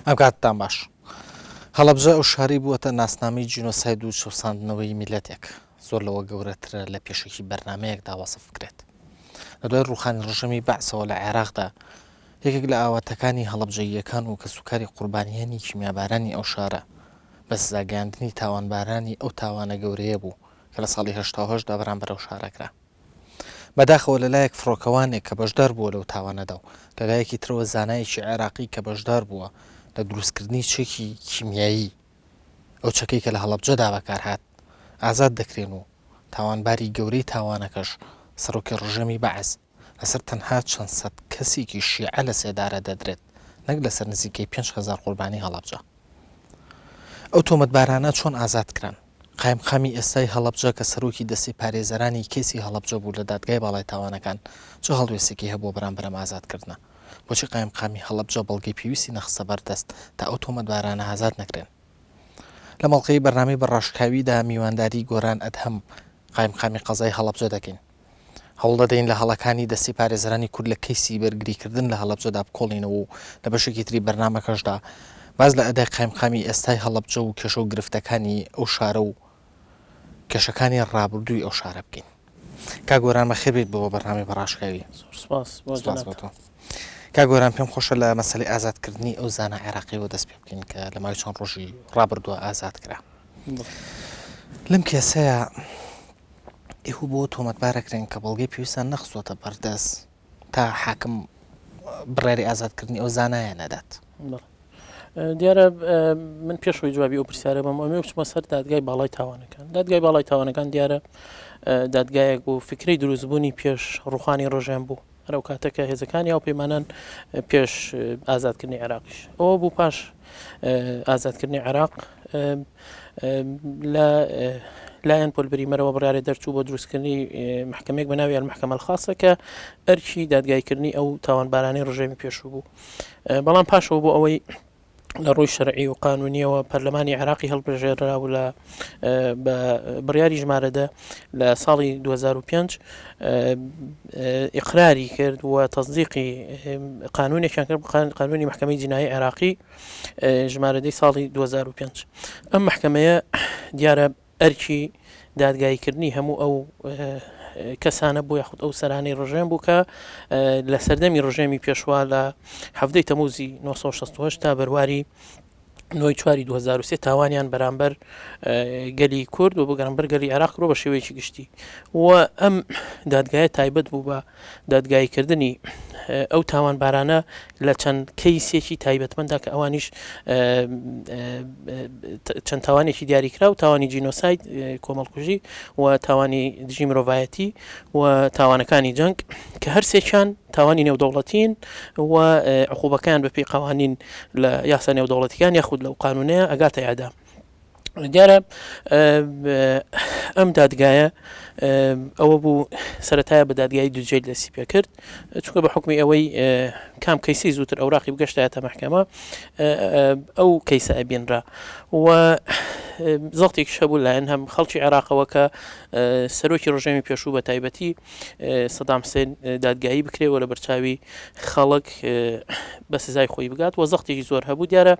ئەم کاتتان باش هەڵەبجە ئەو شاری بووەتە ناسنامەی جینۆساید و شەوساندنەوەی میلەتێک زۆر لەوە گەورەترە لە پێشێکی بەرنمەیەکدا وەسف بکرێت لە دوای ڕوخانی ڕژەمی بەعسەوە لە عێراقدا یەکێک لە ئاواتەکانی هەڵەبجەییەکان و کە سوکاری قوربانیانی کیمیابارانی ئەو شارە بە سزاگەاندنی تاوانبارانی ئەو تاوانە گەورەیە بوو کە لە ساڵی هەشتاهۆشدا بەرامبەر ئەو شارەکرا بەداخەوە لەلایەک فڕۆکەوانێک کە بەشدار بووە لەو تاوانەدا و لەلایەکی ترەوە زانایەکی عێراقی کە بەشدار بووە لە دروستکردنی چێکی کیمیایی ئەو چەکەی کە لە هەڵەبجەدا بەکارهات ئازاد دەکرێن و تاوانباری گەورەی تاوانەکەش سەرۆکی ڕژەمی بەعز لەسەر تەنها چەند سەد کەسێکی شیعە لە سێدارە دەدرێت نەک لەسەر نزیکەی 5,000 قوربانی هەڵەبجە ئەو تۆمەتبارانە چۆن ئازادکران قایمقامی ئێستای هەڵەبجە کە سەرۆکی دەستی پارێزەرانی کێسی هەڵەبجە بوو لە دادگای باڵای تاوانەکان چه هەڵوێستێکی هەبووە بەرامبەر ئەم ئازادکردنە بۆچی قایمقامی هەڵەبجە بەڵگەی پێویستی نەخستە بەردەست تا ئەو تۆمەتبارانە ئازاد نەکرێن لە مەڵقەی بەرنامەی بەڕاشکاویدا میوانداری گۆران ئەدهەم قایمقامی قەزای هەڵەبجە دەکەین هەوڵ دەدەین لە هەڵەکانی دەستی پارێزەرانی کورد لە کەیسی بەرگریکردن لە هەڵەبجەدا بکۆڵینەوە و لە بەشێکی تری بەرنامەکەشدا باز لە ئەدای قایمقامی ئێستای هەڵەبجە و کێشە و گرفتەکانی ئەو شارە و کێشەکانی ڕابردووی ئەو شارە بکەین کا گۆران بەخێر بێت بۆ بەرنامەی بەڕاشکاوی کا گۆران پێم خۆشە لە مەسەلەی ئازادکردنی ئەو زانە عێراقیەوە دەست پێ بکەین کە لە ماوەی چەند ڕۆژی ڕابردووە ئازاد کرا لەم کێسەیە ئێوە بۆ تۆمەتبارەکرێن کە بەڵگەی پێویستان نەخستوەتە بەردەست تا حاکم بڕیاری ئازادکردنی ئەو زانایە نەدات دیارە من پێشەوەی جوابی ئەو پرسیارە بەم ئەمێ بچمە سەر دادگای باڵای تاوانەکان دادگای باڵای تاوانەکان دیارە دادگایەک بوو فکرەی دروستبوونی پێش ڕوخانی ڕۆژیان بوو هەرو کاتەکە هێزەکانی ئەو پەیمانان پێش ئازادکردنی عێراقیش ئەوە بوو پاش ئازادکردنی عێراق لە لایەن پۆلبەریمەرەوە بڕیارێ دەرچوو بۆ دروستکردنی محکمەیەک بە ناوی المەحکەمە الخاسە کە ئەرکی دادگایکردنی ئەو تاوانبارانەی ڕژێمی پێشوو بوو بەڵام پاشەوە بۆ ئەوەی لە ڕووی شەرعی و قانونیەوە پەرلەمانی عێراقی هەڵبژێرا و لە بڕیاری ژمارەدە لە ساڵی 2005 ئیقراری کرد و تەصدیقی قانونێکیان کرد قانونی محکمەی جینایی عێراقی ژمارەدەی ساڵی 2005 ئەم محکمەیە دیارە ئەرکی دادگایکردنی هەموو ئەو کەسانە بوو یاخود ئەو سەرانەی ڕژێم بوو کە لە سەردەمی ڕژێمی پێشوا لە هەفتەی تەموزی 1960 تا بەرواری 9 2023 تاوانیان بەرامبەر گەلی کورد و بۆ گەرمبەر گەلی عێراق ڕۆ بە شێوەیەکی گشتی و ئەم دادگایە تایبەت بوو بە دادگایکردنی ئەو تاوانبارانە لە چەند کەیسێکی تایبەتمەندا کە ئەوانیش چەند تاوانێکی دیاریکرا و تاوانی جینۆساید کۆمەڵکوژی و تاوانی دژی مرۆڤایەتی و تاوانەکانی جەنگ کە هەرسێکیان تاوانی نێودەوڵەتین و عقوبەکان بەپێی قوانین لە یاسا نێودەوڵەتیەکان یاخود لەو قانونەیە ئەگاتە یادا دیارە ئەم دادگایە ئەوە بوو سەرەتایە بە دادگایی دوجێ دەستی پێ کرد چونکە بە حکمی ئەوەی کام کەیسی زووتر ئەوراقی بگەشتایەتە محکەمە ئەو کەیسە ئەبێنرا و زەڵتێک شەبوو لایەن هەم خەڵکی عێراقەوە کە سەرۆکی ڕژێمی پێشوو بە تایبەتی سەدام حوسێن دادگایی بکرێەوە لە بەرچاوی خەڵک بە سزای خۆی بگات و زەڵتێکی زۆر هەبوو دیارە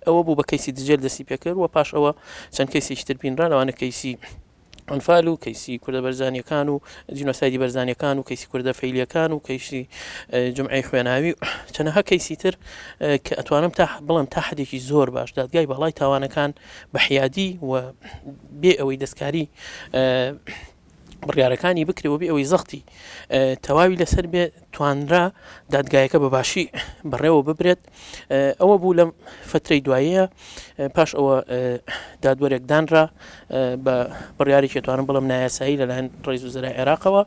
ئەوە بوو بە کەیسی دجێل دەستی پێکرد و پاش ئەوە چەند کەیسێکی تر بینرا لەوانە کەیسی ئەنفال و کەیسی کوردە بەرزانیەکان و جینۆسایدی بەرزانیەکان و کەیسی کوردە فەیلیەکان و کەیسی جمعەی خوێناوی چەنەها کەیسی تر کە ئەتوانم بڵم تا حدێکی زۆر باش دادگای باڵای تاوانەکان بە حیادی و بێ ئەوەی دەستکاری بڕیارەکانی بکرێەوە بێ ئەوەی زەختی تەواوی لەسەر بێ توانرا دادگایەکە بەباشی بەڕێوە ببرێت ئەوە بوو لەم فترەی دواییە پاش ئەوە دادوەرێک دانرا بە بڕیارێکی توانم بڵم نایاسایی لەلایەن ڕێز وزەرای عێراقەوە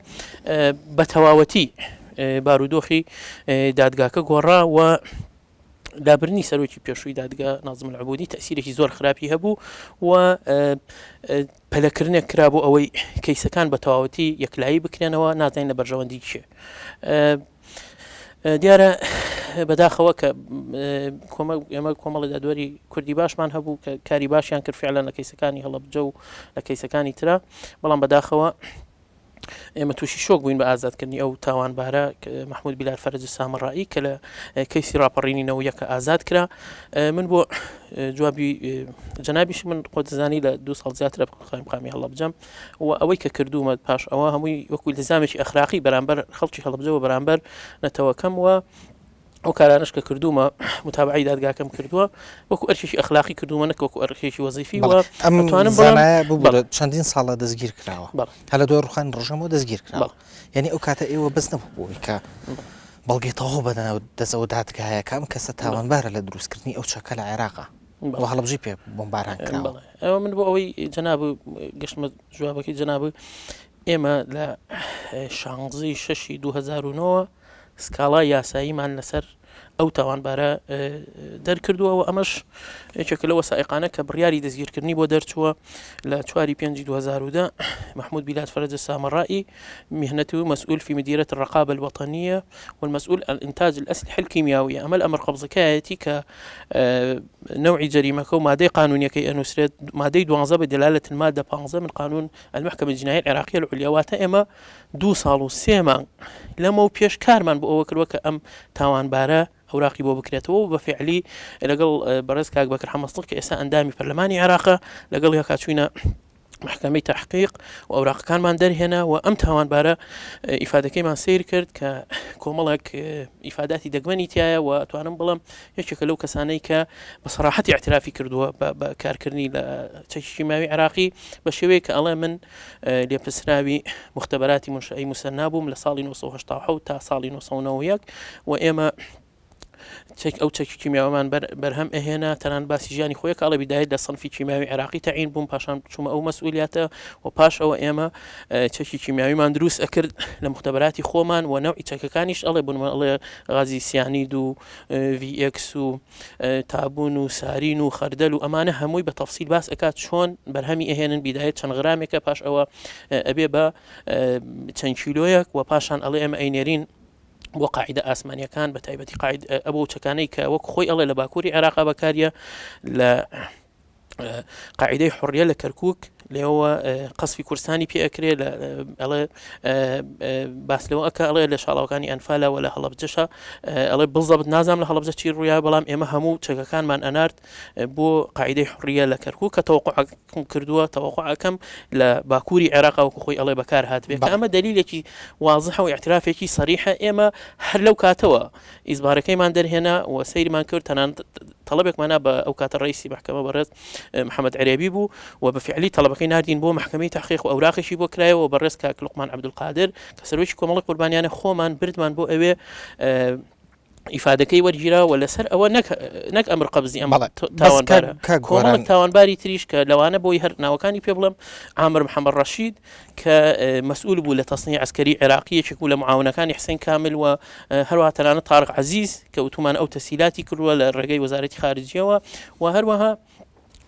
بە تەواوەتی بارودۆخی دادگاکە گۆڕا و دابرنی سەرۆکی پێشووی دادگا نازم العبودی تەسیرێکی زۆر خراپی هەبوو و پەلەکردنێک کرا بۆ ئەوەی کەیسەکان بە تەواوەتی یەکلایی بکرێنەوە نازانین لە بەرژەوەندی چێ دیارە بەداخەوە کە ئێمە کۆمەڵی دادوەری کوردی باشمان هەبوو کە کاری باشیان کرد فعلا لە کەیسەکانی هەڵەبجە و لە کەیسەکانی ترا بەڵام بەداخەوە ئێمە تووشی شۆک بووین بە ئازادکردنی ئەو تاوانبارە محمود بیلال فەرج سامڕایی کە لە کەیسی ڕاپەڕینینەوە یەکە ئازاد کرا. من بۆ جوابی جەنابیش من خۆ دەزانی لە 2 ساڵ زیاترە قامی هەڵەبجەم و ئەوەی کە کردومە پاش ئەوە هەمووی وەکو التزامێکی ئەخلاقی بەرامبەر خەڵکی هەڵەبجەوە بەرامبەر نەتەوەکەم و ئەو کارانش کە کردومە متابعی دادگاکەم کردووە وەکو ئەرکێکی ئەخلاقی کردومە نەک وەکو ئەرکێکی وەزیفی و ئەم زانایە ببوورە چەندین ساڵە دەستگیر کراوە هە لە دوای ڕوخانی ڕۆژەمەوە دەستگیر کراوە یعنی ئەو کاتە ئێوە بەس نەبووی کە بەڵگەی تەواو بدەنەوە دەزەوە دادگایە کەم کەسە تاوانبارە لە دروستکردنی ئەو چەکە لە عێراقا و هەڵبژی پێ بۆمباران کراوە. ئەوە من بۆ ئەوەی جەناب گەشتمە جوابەکەی جەناب ئێمە لە 16 2009 سکاڵای یاساییمان لەسەر ئەو تاوانبارە دەرکردووە و ئەمەش یەکێکە لە وەسائقانە کە بڕیاری دەستگیرکردنی بۆ دەرچووە لە 4 5 2010 محمود بيلات فرج السامرائي مهنته مسؤول في مديرية الرقابة الوطنية والمسؤول عن إنتاج الأسلحة الكيميائية. أما الأمر قبض كايتي كنوع جريمة ومادة قانونية كي أنسرد مادة دوانزة بدلالة المادة 15 من قانون المحكمة الجنائية العراقية العليا واتئمة 2 ساڵ و 3 مانگ لەمە و پێش کارمان بۆ ئەوە کردووە کە ئەم تاوانبارە ئەوراقی بۆ بکرێتەوە بە فعلی لەگەڵ بەڕێز کاک بەکر حەمەستڵ کە ئێستا ئەندامی پەرلەمانی عێراقە لەگەڵ یەکا چووینە محکمەی تحقیق و ئەوراقەکانمان دەرهێنا و ئەم تاوانبارە ئیفادەکەیمان سیر کرد کە کۆمەڵێک ئیفاداتی دەگمەنی تایە و توانم بڵم یەکێکە لەو کەسانەی کە بە سەراحەتی اعترافی کردووە بە کارکردنی لە چەکی ماوی عراقی بە شێوەیە کە ئەڵێ من لێپرسراوی مختبەراتی منشئی موسەنا بووم لە ساڵی 1970 تا ساڵی 1991 و ئێمە ئەو چەکی کیمیاوەمان بەرهەم ئەهێنا تەنان باسی ژیانی خۆی کاڵە بیدایت لە سنفی کیمیاوی عراقی تەعین بووم پاشان چوومە ئەو مەسئولیاتە و پاش ئەوە ئێمە چەکی کیمیاویمان دروست ئەکرد لە مختبەراتی خۆمان و نەوعی چەکەکانیش ئەڵێ بوونمە ئەڵێ غازی سیانید و VX و تابون و سارین و خەردەل و ئەمانە هەمووی بە تەفسیل باس ئەکات چۆن بەرهەمی ئەهێنن بیدایت چەند غرامێکە پاش ئەوە ئەبێ بە چەند کیلۆیەک و پاشان ئەڵێ ئێمە ئەینێرین بۆ قاعدە ئاسمانیەکان بە تایبەتی ئەبوو چەکانەی کە وەک خۆی ئەڵێ لە باکووری عێراقا بەکاریە لە قاعدەی حڕیە لە کەرکووک لێەوە قەسفی کوردستانی پێ ئەکرێ ئەڵێ باسلەوە ئەکە ئەڵێ لە شاڵاوەکانی ئەنفالەوە لە هەڵەبجەشە ئەڵێ بڵزەبت نازام لە هەڵەبجە چی ڕوویا بەڵام ئێمە هەموو چەکەکانمان ئەنارد بۆ قاعدەی حڕیە لە کەرکووک کە تەوەقوعەکەم کردووە تەوەقوعەکەم لە باکووری عێراقا وەکو خۆی ئەڵێ بەکار هاتبێت ئەمە دلیلێکی واضحە و اعترافێکی سەریحە ئێمە هەر لەو کاتەوە ئیزبارەکەیمان دەرهێنا و سەیرمان کرد تەنان طلبێکمانە بە ئەو کاتە ڕئیسی محکەمە بەڕێز محەممەد عەرێبی بوو و بەفعلی طلبەکەی ناردین بۆ محکمەی تحقیق و ئەوراقیشی بۆ کرایەوە بەڕێز کاک لوقمان عەبدولقادر کە سەرۆکی کۆمەڵی قوربانیانە خۆمان بردمان بۆ ئەوێ ئیفادەکەی وەرگیراوە لەسەر ئەوە نەک ئەمر قەبزی ئەم تاوانبارە کۆمەڵێک تاوانباری تریش کە لەوانە بۆی هەر ناوەکانی پێ بڵم عامر محەممەد ڕەشید کە مەسئول بوو لە تەسنیع عسکەری عێراقیەکێک و لە معاونەکانی حسین کامل و هەروەها تەنانەت طارق عەزیز کە وتومان ئەو تەسهیلاتی کردووە لە ڕێگەی وەزارەتی خارجیەوە و هەروەها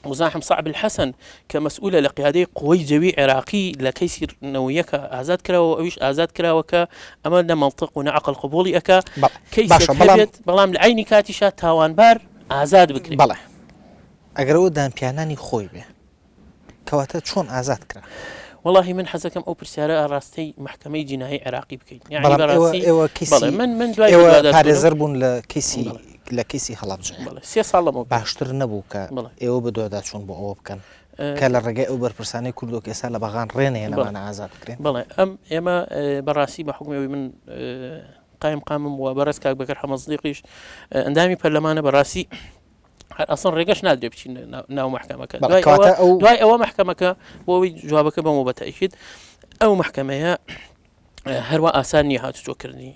مزاحم صعب الحسن كمسؤولة لقيادة قوي جوي عراقي لكيسي نويك آزاد كرا وأويش آزاد كرا وكا أملنا منطق ونعقل قبولي أكا كيسي حبيت بلام لعيني كاتشا تاوان بار آزاد بكري بله أقرأ دان بياناني خوي به كواتا شون آزاد كرا والله من حزكم أو برسالة راستي محكمة جنائية عراقي بكين يعني براسي كيسي من دواي بارزربون لكيسي لكيسي هەڵبجێ 3 ساڵ باشتر نەبوو کە ئێوە بەدوێدا چوون بۆ ئەوە بکەن کە لە ڕێگەی ئەو بەرپرسانەی کوردۆک ئێستا لە بەغان ڕێنێنەوانە ئازاد بکرێن. بەڵێ ئێمە بەڕاستی بە حکومەوەی من قایمقامم و بەڕێز کاک بەکر حەمەزدیقیش ئەندامی پەرلەمانە بەڕاستی ئەسڵ ڕێگەش نادرێ بچین ناو محکەمەکە دوای ئەوە محکەمەکە بۆەوەی جوابەکە بەمەوە بەتەئکید ئەو محکەمەیە هەروە ئاسان نییە هاتوچۆکردنی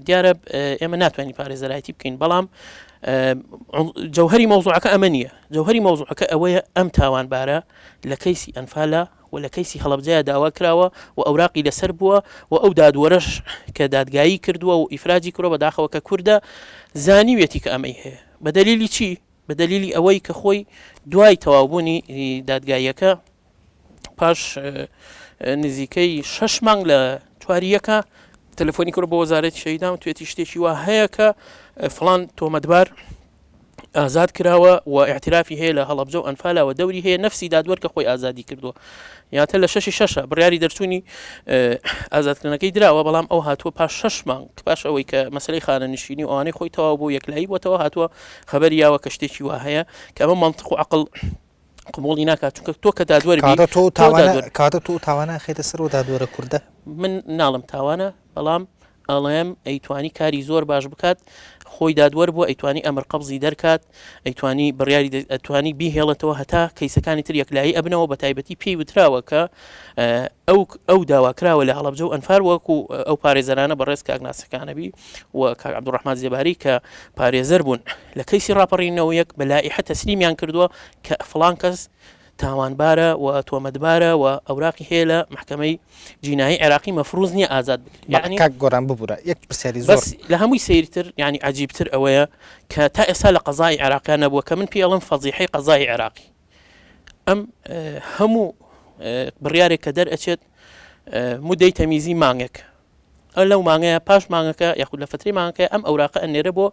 دیارە ئێمە ناتوانین پارێزەرایەتی بکەین بەڵام جەوهەری مەوزوعەکە ئەمە نییە جەوهەری مەوزوعەکە ئەوەیە ئەم تاوانبارە لە کەیسی ئەنفالە و لە کەیسی هەڵەبجەیە داوا کراوە و ئەوراقی لەسەر بووە و ئەو دادوەرەش کە دادگایی کردووە و ئیفراجی کردووە بەداخەوە کە کووردە زانیوێتی کە ئەمەی هەیە بە دەلیلی چی بە دەلیلی ئەوەی کە خۆی دوای تەواوبوونی دادگاییەکە پاش نزیکەی 6 مانگ لە چواریەکە تەلەفۆنی کرد بۆ وەزارەتی شەیدان و توێتی شتێکی وا هەیە کە فڵان تۆمەتبار ئازاد کراوە و اعترافی هەیە لە هەڵەبجە و ئەنفالەوە دەوری هەیە نفسی دادوەر کە خۆی ئازادی کردووە یاتە لە 6 بڕیاری دەرچوونی ئازادکردنەکەی دراوە بەڵام ئەو هاتووە پاش 6 مانگ پاش ئەوەی کە مەسلەی خانەنشینی و ئەوانەی خۆی تەواو بۆ یەکلایی بۆتەوە هاتووە خەبەری یاوە کە شتێکی وا هەیە کە ئەمە منطق و عەقڵ قبوڵی ناکات چونکە تۆ کە دادوەری کاتە تۆ تاوانە خێتە سەر و دادوەرە کووردە من ناڵم تاوانە بەڵام ئەڵێم ئەیتوانی کاری زۆر باش بکات خۆی دادوەر بووە ئەیتوانی ئەمر قەبزی دەرکات ئەیتوانی بڕیاری ئەتوانی بیهێڵێتەوە هەتا کەیسەکانی تر یەکلایی ئەبنەوە بە تایبەتی پێی وتراوە کە ئەو داواکراوە لە هەڵەبجە و ئەنفار وەکو ئەو پارێزەرانە بەڕێز کاگناسەکانەبی و کاک عەبدوڕەحمان زێباری کە پارێزەر بوون لە کەیسی ڕاپەڕینەوەیەک بە لائیحە تەسلیمیان کردووە کە فڵان کەس تاوانبارە و تۆمەتبارە و ئەوراقی هەیە لە محکەمەی جینایی عێراقی مەفروض نییە ئازاد بکرێت یعنی کاک گۆران ببوورە یەک پرسیاری زۆر بەس لە هەمووی سەیرتر ینی عەجیبتر ئەوەیە کە تا ئێستا لە قەزای عێراقیان نەبووە کە من پێ ئەڵم فەزیحەی قەزای عێراقی ئەم هەموو بڕیارێک کە دەرئەچێت مودەی تەمیزی مانگێک لەو مانگەیە پاش مانگەکە یاخود لە فترەی مانگەکە ئەم ئەوراقە ئەنێرە بۆ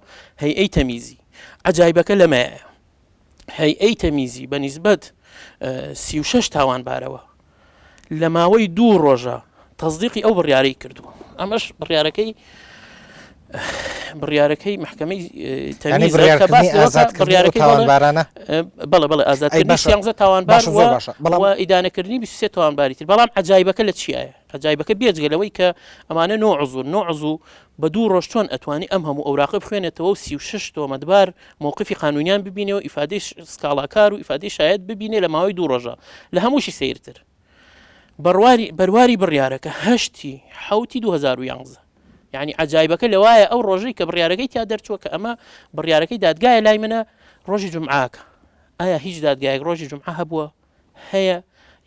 هەیئەی تەمیزی عەجایبەکە لەمەیە هەیئەی تەمیزی بە نیسبەت 36 تاوانبارەوە لە ماوەی 2 ڕۆژە تەصدیقی ئەو بڕیارەی کردووە ئەمەش بڕیارەکەی محکەمەی تەمیز کە باس بڕیارەکەی تاوانبارانە بەڵێ ئازادکردنی 11 تاوانبار و ئیدانەکردنی 23 تاوانباری تر بەڵام عەجایبەکە لە چیایە عەجایبەکە بێجگەلەوەی کە ئەمانە نۆ عزوو بە 2 ڕۆژ چۆن ئەتوانی ئەم هەموو ئەوراقی بخوێنێتەوە و 36 تۆمەتبار مووقفی قانونیان ببینێ و ئیفادەی سکاڵاکار و ئیفادەی شایەت ببینێ لە ماوەی 2 ڕۆژە لە هەمووشی سەیرتر بەرواری بڕیارەکە 8 2011 یعنی عەجایبەکە لەوایە ئەو ڕۆژەی کە بڕیارەکەی تا دەرچووە کە ئەمە بڕیارەکەی دادگایە لای منە ڕۆژی جومعاکە ئایا هیچ دادگایەک ڕۆژی جومعە هەبووە هەیە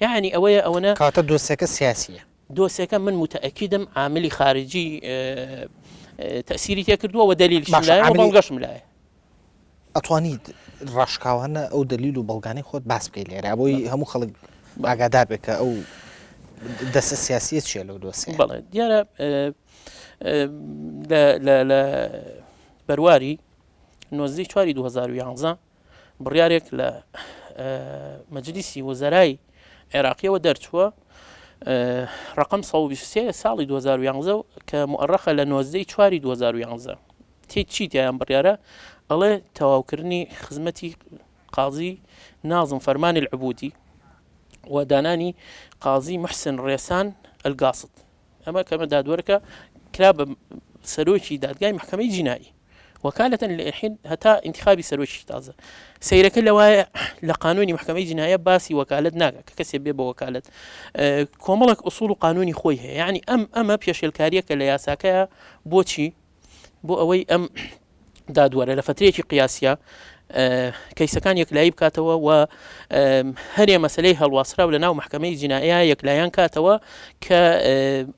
یعنی ئەوەیە کاتە دۆسیەکە سیاسیە دۆسیەکە من متأکدم عاملی خارجی تەسیری تێ کردووە و دلیلش لایە و بەڵگەشم لایە ئەتوانیت ڕاشکاوانە ئەو دلیل و بەڵگانەی خۆت باس بکەی لێرە بۆی هەموو خەڵک ئاگادار بێت کە ئەو دەستە سیاسیت چێ لەو دۆسیە بەڵێ دیارە لە بەرواری 4 2011 بڕیارێک لە مەجلیسی وەزەرای عێراقیەوە دەرچووە ڕقم 123 ساڵی 2011 کە مؤرخە لە 4 2011 چی تیان بڕیارە ئەڵێ تەواوکردنی خزمەتی قازی ناظم فەرمانی العبودی و دانانی قازی محسن ڕێسان ئەلگاسط ئەمە کەمە دادوەرەکە کرا بە سەرۆکی دادگای محکەمەی جینایی وەکالەتەن لە ئێحین هەتا انتخابی سەرۆکی تازە سەیرەکە لەوایە لە قانونی محکەمەی جینایە باسی وەکالەت ناکە کە کەسێ بێ بە وەکالەت کۆمەڵک ئوسوڵ و قانونی خۆی هەیە یعنی ئەمە پێشێلکاریەکە لە یاساکەیە بۆچی بۆ ئەوەی ئەم دادوەرە لە فترەیەکی قیاسیە کەیسەکان یەکلایی بکاتەوە و هەرێ مەسلەی هەڵواسراو لە ناو محکەمەی جینایە یەکلایان کاتەوە کە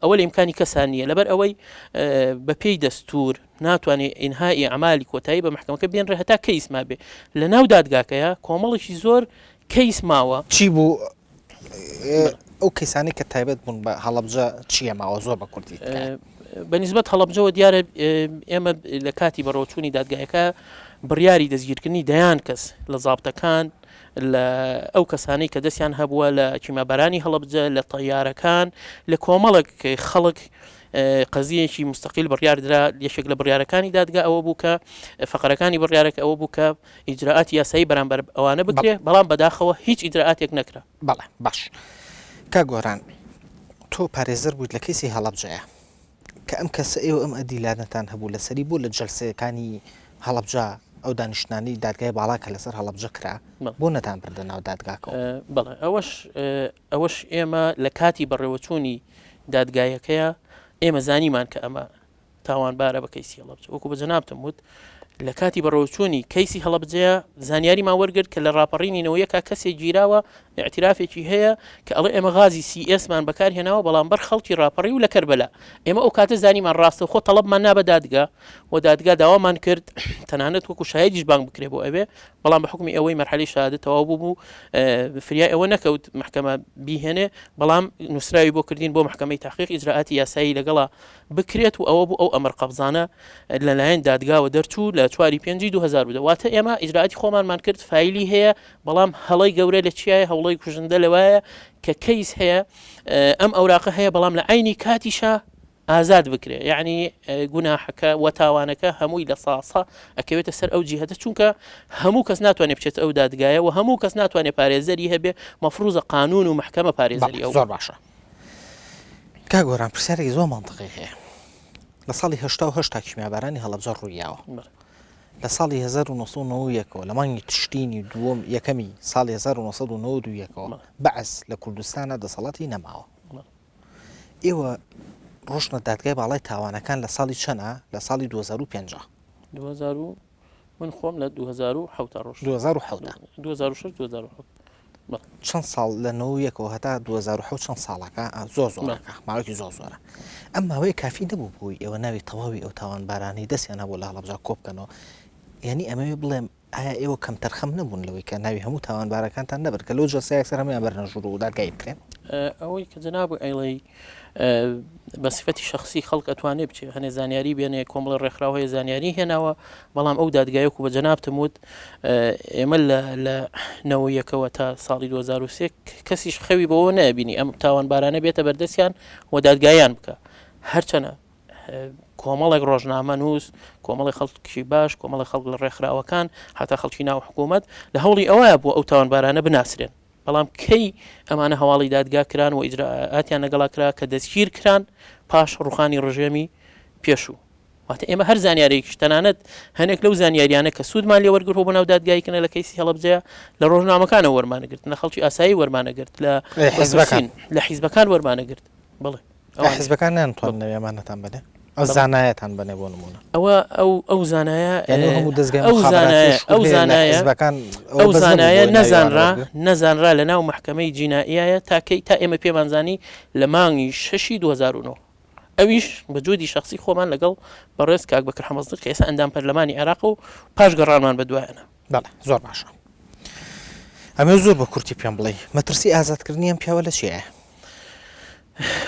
ئەوە لە ئیمکانی کەسان نییە لەبەر ئەوەی بە پێی دەستور ناتوانێت ئینهایی ئەعمالی کۆتایی بە محکەمەکە بێنرێ هەتا کەیس ما بێ لە ناو دادگاکەیە کۆمەڵێکی زۆر کەیس ماوە چی بوو ئەو کەیسانی کە تایبەت بوون بە هەڵەبجە چییە ماوە زۆر بە کوردی بەنسبەت هەڵەبجەوە دیارە ئێمە لە کاتی بەڕۆچوونی دادگایەکە بڕیاری دەستگیرکردنی دەیان کەس لە زابتەکان لە ئەو کەسانەی کە دەستیان هەبووە لە چیمەبارانی هەڵەبجە لە تەیارەکان لە کۆمەڵک خەڵک قەزیەکی مستەقیل بڕیاردرا یەکێک لە بڕیارەکانی دادگا ئەوە بوو کە فەقەرەکانی بڕیارەکە ئەوە بوو کە ئیجراعاتی یاسایی بەرامبەر ئەوانە بکرێ بەڵام بەداخەوە هیچ ئیجراعاتێک نەکرا بەڵێ باش کا گۆران تۆ پارێزەر بوویت لە کەیسی هەڵەبجەیە کە ئەم کەسە ئێوە ئەم ئەدیلانەتان هەبوو لەسەری بۆ لە جەلسەکانی هەڵەبجە ئەو دانیشتانی دادگای باڵا کە لەسەر هەڵەبجە کرا بۆ نەتان بردە ناو دادگاکەوە بەڵێ ئەوەش ئێمە لە کاتی بەڕێوەچوونی دادگایەکەیە ئێمە زانیمان کە ئەمە تاوانبارە بە کەیسی هەڵەبجە وەکو بە جەنابتم وت لە کاتی بەڕێوەچوونی کەیسی هەڵەبجەیە زانیاریمان وەرگرت کە لە ڕاپەڕینینەوەیەکە کەسێک گیراوە اعترافێکی هەیە کە ئەڵێ ئێمە غازی CS-مان بەکارهێناوە بەڵام بەر خەڵکی ڕاپەڕی و لە کەربەلا ئێمە ئەو کاتە زانیمان ڕاستە خۆ تەڵەبمان نابە دادگا و دادگا داوامان کرد تەنانەت وەکو شایدیش بانگ بکرێ بۆ ئەوێ بەڵام بە حکمی ئەوەی مەرحەلی شهادە تەواو بوو فریای ئەوە نەکەوت محکەمە بیهێنێ بەڵام نووسراوی بۆ کردین بۆ محکەمەی تحقیق ئیجراعاتی یاسایی لەگەڵا بکرێت و ئەوە بوو ئەو ئەمر قەبزانە لەلایەن دادگاوە دەرچوو لە 4/5/2000 واتە ئێمە ئیجراعاتی خۆمانمان کرد فایلی هەیە بەڵام هەڵی گەورە لە چیایە هەوڵی کوژندە لەوایە کە کەیس هەیە ئەم ئەوراقە هەیە بەڵام لە عینی کاتیشە ئازاد بکرێ یعنی گوناحەکە و تاوانەکە هەمووی لە ساسە ئەکەوێتە سەر ئەو جیهەتە چونکە هەموو کەس ناتوانێت بچێت ئەو دادگایە و هەموو کەس ناتوانێت پارێزەری هەبێ مەفروزە قانون و محکەمە پارێزەری ئەو زۆر باشە کاگۆران پرسیارێکی زۆر منطقی هەیە لە ساڵی 1970 کیمیابارانی هەڵەبجە ڕوویاوە لە ساڵی 1990ەوە لە مانگی تشتینی دووەم یەکەمی ساڵی 1992ەوە بەعس لە کوردستانە دەسەڵاتی نەماوە ئێوە ڕۆژنە دادگای باڵای تاوانەکان لە ساڵی چەنە لە ساڵی 2050 من خۆم لە 2007 ڕۆژ 2006 چەند ساڵ لە 91ەوە هەتا 2007 چەند ساڵەکە زۆر زۆرەکە ماوەیەکی زۆر زۆرە ئەم ماوەیە کافی نەبوو بووی ئێوە ناوی تەواوی ئەو تاوانبارانی دەستیان هەبوو لە هەڵەبجە کۆ بکەنەوە یعنی ئەمەوێ بڵێم ئایا ئێوە کەم تەرخەم نەبوون لەوەی کە ناوی هەموو تاوانبارەکانتان نەبێت کە لەو جەسەیەک سەر هەمویان بەرنەژوور و دادگای بکرێن ئەوەی کە جەناب ئەیڵێ بە سفەتی شخصی خەڵک ئەتوانێت بچێت هەنێ زانیاری بێنێ کۆمەڵی ڕێکخراوەیە زانیاری هێناوە بەڵام ئەو دادگایەکو بە جەنابتم وت ئێمە لە نەوەیەکەوە تا ساڵی 2023 کەسیش خەوی بەوە نەبینی ئەم تاوانبارانە بێتە بەردەستیان و دادگایان بکە هەرچەنە کۆمەڵێک ڕۆژنامە نووس کۆمەڵی خەڵکی باش کۆمەڵی خەڵک لە ڕێکخراوەکان هەتا خەڵکی ناو حکوومەت لە هەوڵی ئەوەیە بۆ ئەو تاوانبارانە بناسرێن بەڵام کەی ئەمانە هەواڵی دادگا کران و ئیجراعاتیان لەگەڵا کرا کە دەستگیر کران پاش ڕوخانی ڕژێمی پێشوو واتە ئێمە هەر زانیارێکیش تەنانەت هەنێک لەو زانیاریانە کە سوودمان لێ وەرگرت بۆ ناو دادگایکردنە لە کەیسی هەڵەبجەیە لە ڕۆژنامەکانە وەرمانەگرت لە خەڵکی ئاسایی وەرمانەگرت لە حیزبەکان وەرمانەگرت بڵێ حیزبەکان ناتوانن ئەمانەتان بنێ ئەو زانایەتان بنێ بۆ نمونە ئەو زانایە هەموو دەستگای ئەو زانایە نەزانرا لە ناو محکەمەی جیناییە تاکەی تا ئێمە پێمانزانی لە مانگی 6 2009 ئەویش بە جۆدی شخصی خۆمان لەگەڵ بەڕێز کاک بەکر حەمەزدر کە ئێستا ئەندام پەرلەمانی عێراق و پاش گەڕانمان بەدوایانە بەڵێ زۆر باشە ئەمە زۆر بە کورتی پێم بڵێ مەترسی ئازادکردنی ئەم پیاوە لە چییە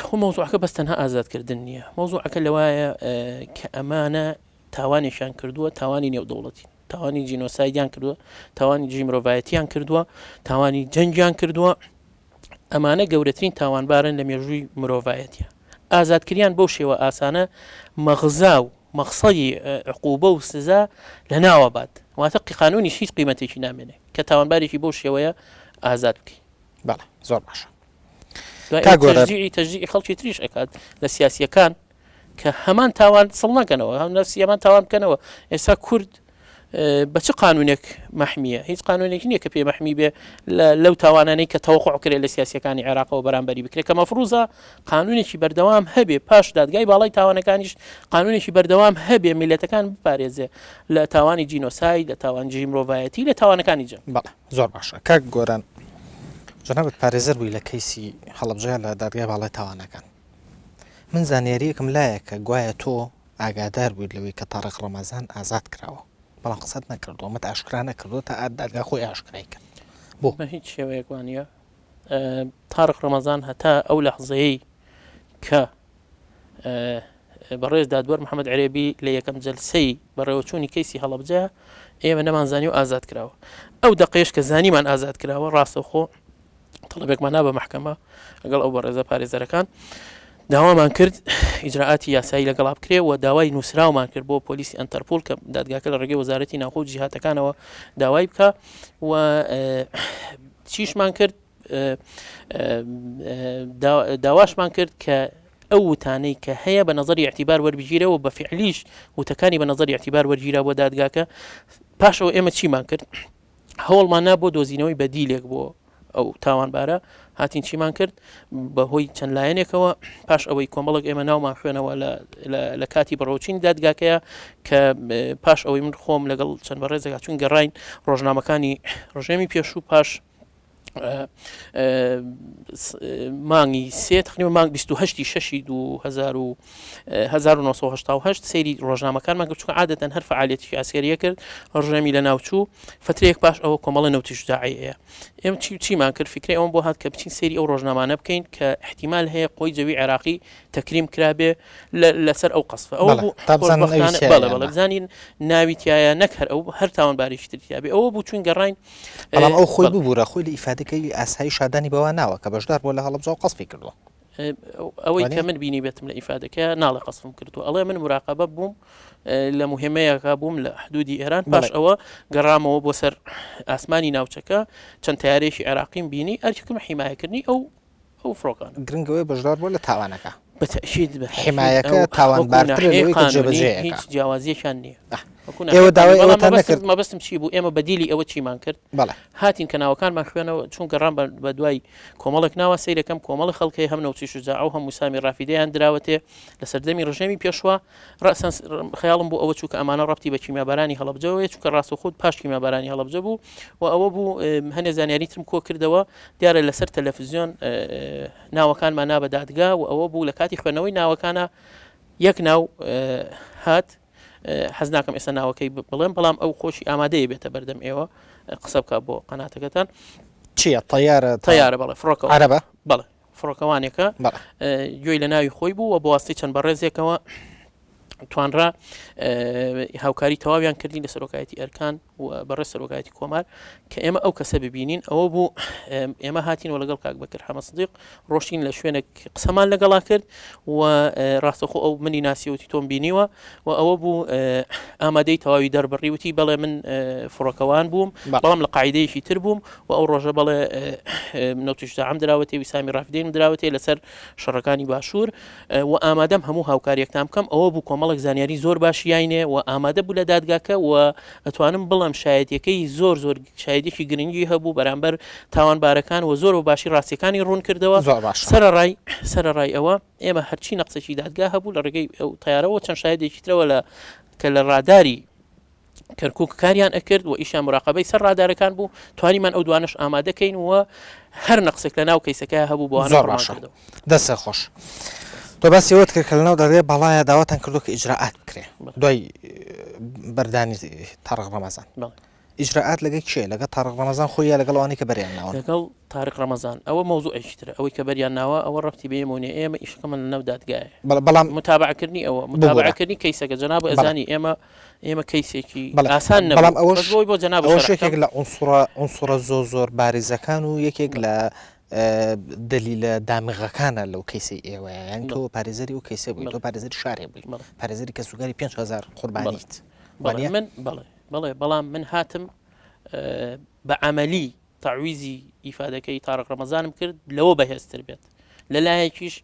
خۆ مەوزوعەکە بەس تەنها ئازادکردن نییە مەوزوعەکە لەوایە کە ئەمانە تاوانێکیان کردووە تاوانی نێودەوڵەتی تاوانی جینۆسایدیان کردووە تاوانی جی مرۆڤایەتیان کردووە تاوانی جەنگیان کردووە ئەمانە گەورەترین تاوانبارن لە مێژووی مرۆڤایەتیە ئازادکردیان بەو شێوە ئاسانە مەغزا و مەقسەدی عقوبە و سزا لە ناوەبات واتە قانونی هیچ قیمەتێکی نامێنێ کە تاوانبارێکی بەو شێوەیە ئازاد بکەی بەڵێ زۆر باشە تەژیعی خەڵکی تریش ئەکات لە سیاسیەکان کە هەمان تاوان سڵ نەکەنەوە هەم نەفسیەمان تاوان بکەنەوە ئێستا کورد بە چ قانونێک مەحمیە هیچ قانونێکی نییە کە پێ مەحمی بێ لەو تاوانانەی کە تەوقع کرێت لە سیاسیەکانی عێراقەوە بەرامبەری بکرێت کە مەفروزە قانونێکی بەردەوام هەبێ پاش دادگای باڵای تاوانەکانیش قانونێکی بەردەوام هەبێ میلەتەکان بپارێزێ لە تاوانی جینۆساید لە تاوانجی مرۆڤایەتی لە تاوانەکانی جەنگ بەڵێ زۆر باشە کاک گۆران جەنابەت پارێزەر بووی لە کەیسی هەڵەبجە لە دادگای باڵای تاوانەکان من زانیاریەکم لایە کە گوایە تۆ ئاگادار بوویت لەوەی کە تاڕق ڕەمەزان ئازاد کراوە بەڵام قسەت نەکردووە مەت ئاشکرا نەکردووە تا دادگا خۆی ئاشکرای کرد بۆ بە هیچ شێوەیەک وانە تاڕق ڕەمەزان هەتا ئەو لەحزەیەی کە بەڕێز دادوەر محەممەد عرێبی لە یەکەم جەلسەی بەڕێوەچوونی کەیسی هەڵەبجە ئێمە نەمانزانی و ئازاد کراوە ئەو دقەیەش کە زانیمان ئازاد کراوە ڕاستەوخۆ طلبێکمان نا بە محکەمە لەگەڵ ئەو بەڕێزە پارێزەرەکان داوامان کرد ئیجراعاتی یاسایی لەگەڵا بکرێ و داوای نووسراومان کرد بۆ پۆلیسی ئەنتەرپۆل کە دادگاکە لە ڕێگەی وەزارەتی ناوخۆ و جیهاتەکانەوە داوای بکە و چیشمان کرد داواشمان کرد کە ئەو وتانەی کە هەیە بە نەزەری اعتیبار وەربگیرەوە بە فعلیش وتەکانی بە نەزەری اعتیبار وەرگیرا بۆ دادگاکە پاشەوە ئێمە چیمان کرد هەوڵمان نا بۆ دۆزینەوەی بەدیلێک بۆ ئەو تاوانبارە هاتین چیمان کرد بەهۆی چەند لایەنێکەوە پاش ئەوەی کۆمەڵک ئێمە ناومان خوێنەوە لە کاتی بەڕۆچین دادگاکەیە کە پاش ئەوەی من خۆم لەگەڵ چەند بەڕێزێکا چون گەڕین ڕۆژنامەکانی ڕژێمی پێشوو پاش مانگی سێ تقریبا مانگ 28 شەشی 1970 سەیری ڕۆژنامەکانمان کرد چونکە عادەتەن هەر فعالیەتی ئاسکەریە کرد ڕۆژنامی لە ناوچوو فترەیەک پاش ئەوە کۆمەڵە نەوتی شجاعیەیە ئێمە چیمان کرد فکری ئەوم بۆ هات کە بچین سەیری ئەو ڕۆژنامانە بکەین کە احتیمال هەیە قۆی جەوی عێراقی تەکریم کرابێ لەسەر ئەو قەسفە ئەوە بوو بزانین ناوی تایە نەک هەر تاوانباریشی تریابێ ئەوە بوو چون گەڕین بەڵام ئەو خۆی ببوورە خۆی لە ئیفادەکەی ئاسایی شادانی بەوە ناوە کە بەشدار بۆ لە هەڵەبجە و قەسفی کردووە ئەوەی کە من بینی بێتم لە ئیفادەکە ناڵە قەسفم کردو ئەڵێ من مراقبە بووم لە مهمەیەکە بووم لە حدودی ئێران پاش ئەوە گەڕامەوە بۆ سەر ئاسمانی ناوچەکە چەند تیارێکی عێراقیم بینی ئەرچکم حیمایەکردنی ئەو فڕۆکان گرنگەوەی بەشدار بۆ لە تاوانەکە بەتەشید حیمایەکە تاوانبارترەوەی کە جێبەجێیەکە هیچ جیاوازیەکان نییە ئێوە داوای ئەوەتان نەکرد مەبەستم چی بوو ئێمە بەدیلی ئەوە چیمان کرد هاتین کە ناوەکانمان خوێنەوە چون گەڕام بە دوای کۆمەڵێک ناوە سیرەکەم کۆمەڵی خەڵکی هەم نەوتی شجاع و هەموو سامی ڕافیدەیان دراوەتێ لە سەردەمی ڕژێمی پێشوە ڕەسەن خەیاڵم بوو ئەوە چووکە ئەمانە ڕەبتی بە کیمیابارانی هەڵەبجەوەیە چونکە ڕاستەوخۆ پاش کیمیابارانی هەڵەبجە بوو و ئەوە بوو هەنێ زانیاری ترم کۆ کردەوە دیارە لەسەر تەلەڤیزیۆن ناوەکانمان نا بە دادگا و ئەوە بوو لە کاتی خوێنەوەی ناوەکانە یەک ناو هات حەز ناکەم ئێستا ناوەکەی بڵێم بەڵام ئەو خۆشی ئامادەیە بێتە بەردەم ئێوە قسە بکە بۆ قەناتەکەتان چییە تەیارە بەڵێ فڕۆکە عەرەبە بەڵێ فڕۆکەوانێکە گوێی لە ناوی خۆی بوو و بە واسطەی چەند بەڕێزێکەوە توانرا هاوکاری تەواویان کردین لە سەرۆکایەتی ئەرکان و بەڕێز سەرۆکایەتی کۆمار کە ئێمە ئەو کەسە ببینین ئەوە بوو ئێمە هاتین و لەگەڵ کاک بەکر حەمە سدیق ڕۆشتین لە شوێنێک قسەمان لەگەڵا کرد و ڕاستەخۆ ئەو منی ناسیوتی تۆم بینیوە و ئەوە بوو ئامادەی تەواوی دەربڕی وتی بەڵێ من فڕۆکەوان بووم بەڵام لە قاعدەیەکی تر بووم و ئەو ڕۆژە بەڵێ نەوتیشداعەم دراوەتێ ویسامی ڕافدەیم دراوەتێ لەسەر شەڕەکانی باشوور و ئامادەم هەموو هاوکاریەکتان بکەم ئەوە بوو کۆمەڵێک زانیاری زۆر باشیینێ و ئامادە بوو لە دادگاکە و ئەتوانم بڵم شایەتەکەی زۆر شایدێکی گرنگی هەبوو بەرامبەر تاوانبارەکان و زۆر و باشی ڕاستیەکانی ڕوون کردەوە سەرڕای ئەوە ئێمە هەرچی نەقسەی دادگا هەبوو لە ڕێگەی ئەو تیارەوە چەند شایدێکی ترەوە کە لە ڕاداری کەرکک کاریان ئەکرد و ئیشان مراقبەی سەر ڕادارەکان بوو توانیمان ئەو دوانش ئامادەکەین و هەر نەقسێک لە ناو کەیسەکە هەبوو بۆوانە دەستە خۆش تۆ باسیەوەت کرد کە لەناو دەڵێ بەڵایە داواتان کردو کە ئیجراعات بکرێ دوای بەردانی تارق ڕەمەزان ئیجراعات لەگەڵ کێ لەگە تارق ڕەمەزان خۆیە لەگەڵوانی کە بەریان ناوە لەگەڵ تارق ڕەمەزان ئەوە مۆزوعێکترە ئەوەی کە بەریان ناوە ئەوە ڕەبتی بێمونێ ئێمە ئیشەکەمان لە ناو دادگایە بەڵام متابعکردنی ئەوە متابعکردنی کەیسەکە جەناب ئەزانی ئێمە کەیسێکی ئاسان بەڵام ئەوەی بۆ جەناب شێکێک لە عنسوڕە زۆر باریزەکان و یەکێک لە دلیلە دامغەکانە لەو کەیسی ئێوەیان تۆ پارێزەری و کەیسە بووی تۆ پارێزەری شارێ بووی پارێزەری کە سوگاری 5,000 قوربانیت من بەڵام من هاتم بە عملی تعویزی ئیفادەکەی تارق ڕەمەزانم کرد لەوە بەهێزتر بێت لەلایەکیش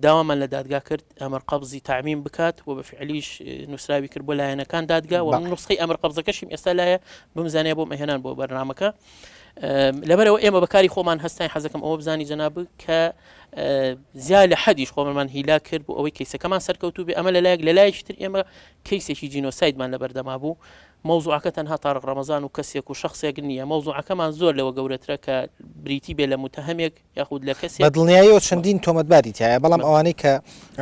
داوامان لە دادگا کرد ئەمر قەبزی تعمیم بکات و بە فعلیش نووسراوی کرد بۆ لایەنەکان دادگا و من نوسخەی ئەمر قەبزەکەشیم ئێستا لایە بمزانێ بۆ مەهێنان بۆ بەرنامەکە لەبەرەوە ئێمە بەکاری خۆمان هەستین حەزەکەم ئەوە بزانی جەناب کە زیاد لە حەدیش خۆمەمان هیلا کرد بۆ ئەوەی کەیسەکەمان سەرکەوتوو بێ ئەمە لەلایەکی تر ئێمە کەیسێکی جینۆسایدمان لە بەردەما بوو مەوزوعەکە تەنها تارق ڕەمەزان و کەسێک و شخصێک نییە مەوزوعەکەمان زۆر لەوە گەورەترە کە بریتی بێ لە متهمێک یاخود لە کەسێک بەدڵنیاییەوە چەندین تۆمەتباری تایە بەڵام ئەوانەی کە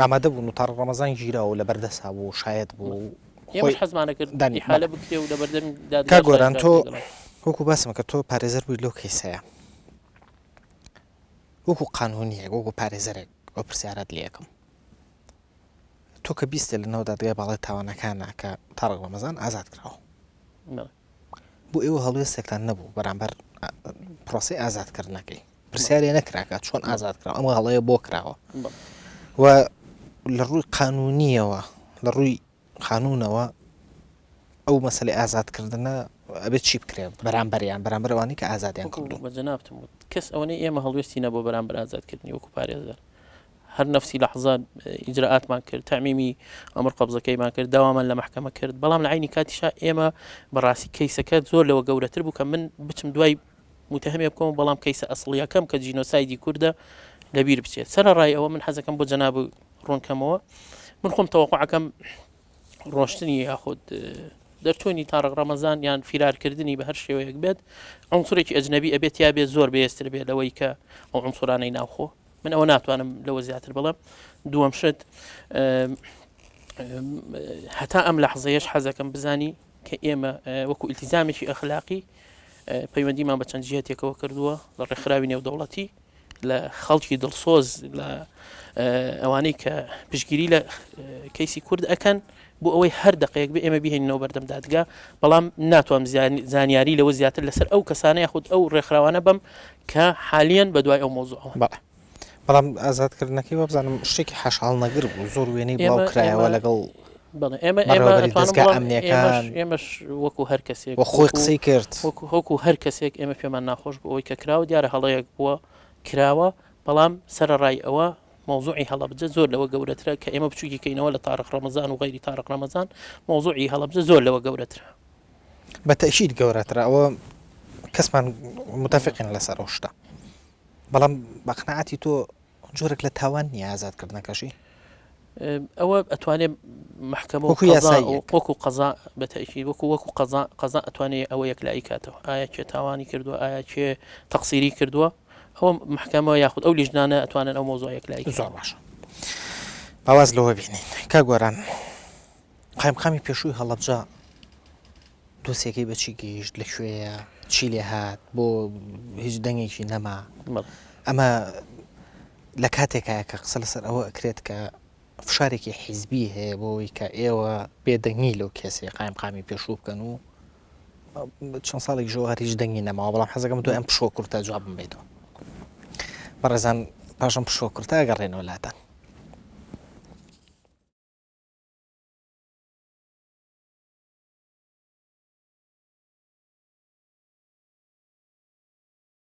ئامادە بوون و تارق ڕەمەزان گیراوە لە بەردەسا بوو شاید بوو ئێمە حەزمانە کرد حالە بکرێ و لە بەردەم دادگا گۆران تۆ وەکو باسمە کە تۆ پارێزەر بووی لەو کەیسەیە وەکو قانونیە وەکو پارێزەرێک ئەو پرسیارەت لێ یەکەم تۆ کە بیستە لە ناو دادگای باڵای تاوانەکانە کە تارق ڕەمەزان ئازاد کراوە بۆ ئێوە هەڵوێستێکتان نەبوو بەرامبەر پرۆسی ئازادکردنەکەی پرسیارێ نەکراکە چۆن ئازاد کراوە ئەمە هەڵەیە بۆ کراوە و لە ڕووی قانونیەوە لە ڕووی قانونەوە ئەو مەسەلەی ئازادکردنە ئەبێت چی بکرێ بەرامبەر ئەوانەی کە ئازادیان کردو بە جەنابتم کەس ئەوەی ئێمە هەڵوێستی نەبوو بەرامبەر ئازادکردنی وەکو پارێزەر هەر نفسی لەحظات ئیجراعاتمان کرد تەعمیمی ئەمر قەبزەکەیمان کرد داوامان لە مەحکەمە کرد بەڵام لە عینی کاتیشا ئێمە بەڕاستی کەیسەکە زۆر لەوە گەورەتر بوو کە من بچم دوای متهمێ بکەم بەڵام کەیسە ئەسڵیەکەم کە جینۆسایدی کووردە لەبیر بچێت سەرڕای ئەوە من حەزەکەم بۆ جەناب ڕوونکەمەوە من خۆم تەوەقوعەکەم ڕۆشتنی یاخود دەرچوونی تاڕق ڕەمەزان یان فیرارکردنی بە هەر شێوەیەک بێت عنصرێکی ئەجنەبی ئەبێت یا بێت زۆر بەهێزتر بێت لەوەی کە ئەو عنصرانەی ناوخۆ من ئەوە ناتوانم لەوە زیاتر بڵم دووەم شت هەتا ئەم لەحظەیەش حەزەکەم بزانی کە ئێمە وەکو ئیلتیزامێکی ئەخلاقی پەیوەندیمان بە چەند جهتێکەوە کردووە لە ڕێکخراوی نێودەوڵەتی لە خەڵکی دڵسۆز لە ئەوانەی کە پشگیری لە کەیسی کورد ئەکەن بۆ ئەوەی هەر دقەیەک بێ ئێمە بهێنینەوە بەردەم دادگا بەڵام ناتوانم زانیاری لەوە زیاتر لەسەر ئەو کەسانە یاخود ئەو ڕێکخراوانە بم کە حالیان بە دوای ئەو مۆزوعەوە بەڵام ئازادکردنەکەی وە بزانم شتێکی حەشاڵ نەگر بوو زۆر وێنەی بڵاو کرایەوە لەگەڵ ئێمەش وەکو هەر کەسێک خۆی قسەی کرد وەکو هەر کەسێک ئێمە پێمان ناخۆش بۆ ئەوەی کە کراوە دیارە هەڵەیەک بووە کراوە بەڵام سەرڕای ئەوە مۆزوعی هەڵەبجە زۆر لەوە گەورەترە کە ئێمە بچووکی کەینەوە لە تاڕق ڕەمەزان و غەیری تاڕق ڕەمەزان مۆزوعی هەڵەبجە زۆر لەوە گەورەترە بە تەئکید گەورەترە ئەوە کەسمان متفقین لەسەر ئەو شتە بەڵام بە قناعەتی تۆ جۆرێک لە تاوان نییە ئازادکردنەکەشی ئەوە ئەتوانێت محکەمە وەکو قەزا بە تەئکید وەکو قەزا ئەتوانێت ئەوە یەکلایی کاتەوە ئایا کێ تاوانی کردووە ئایا کێ تەقسیری کردووە ئەوە محکەمە یاخود ئەو لیژنانە ئەتوانن ئەو مۆزوع یەکلایی زۆر باشە باواز لەوە بینین کا گۆران قایمقامی پێشووی هەڵەبجە دۆسیەکەی بەچی گەیشت لەکوێیە چی لێ هات بۆ هیچ دەنگێکی نەما ئەمە لە کاتێکایە کە قسە لەسەر ئەوە ئەکرێت کە فشارێکی حیزبی هەیە بۆەوەی کە ئێوە بێدەنگی لەو کێسێ قایمقامی پێشوو بکەن و چەند ساڵێک ژۆوە هیچ دەنگی نەماوە بەڵام حەزەکەم تۆ ئەم پشۆ کورتە جواب بمێتەوە بەڕێزان پاشم پشۆ کورتە گەڕێنەوە لاتان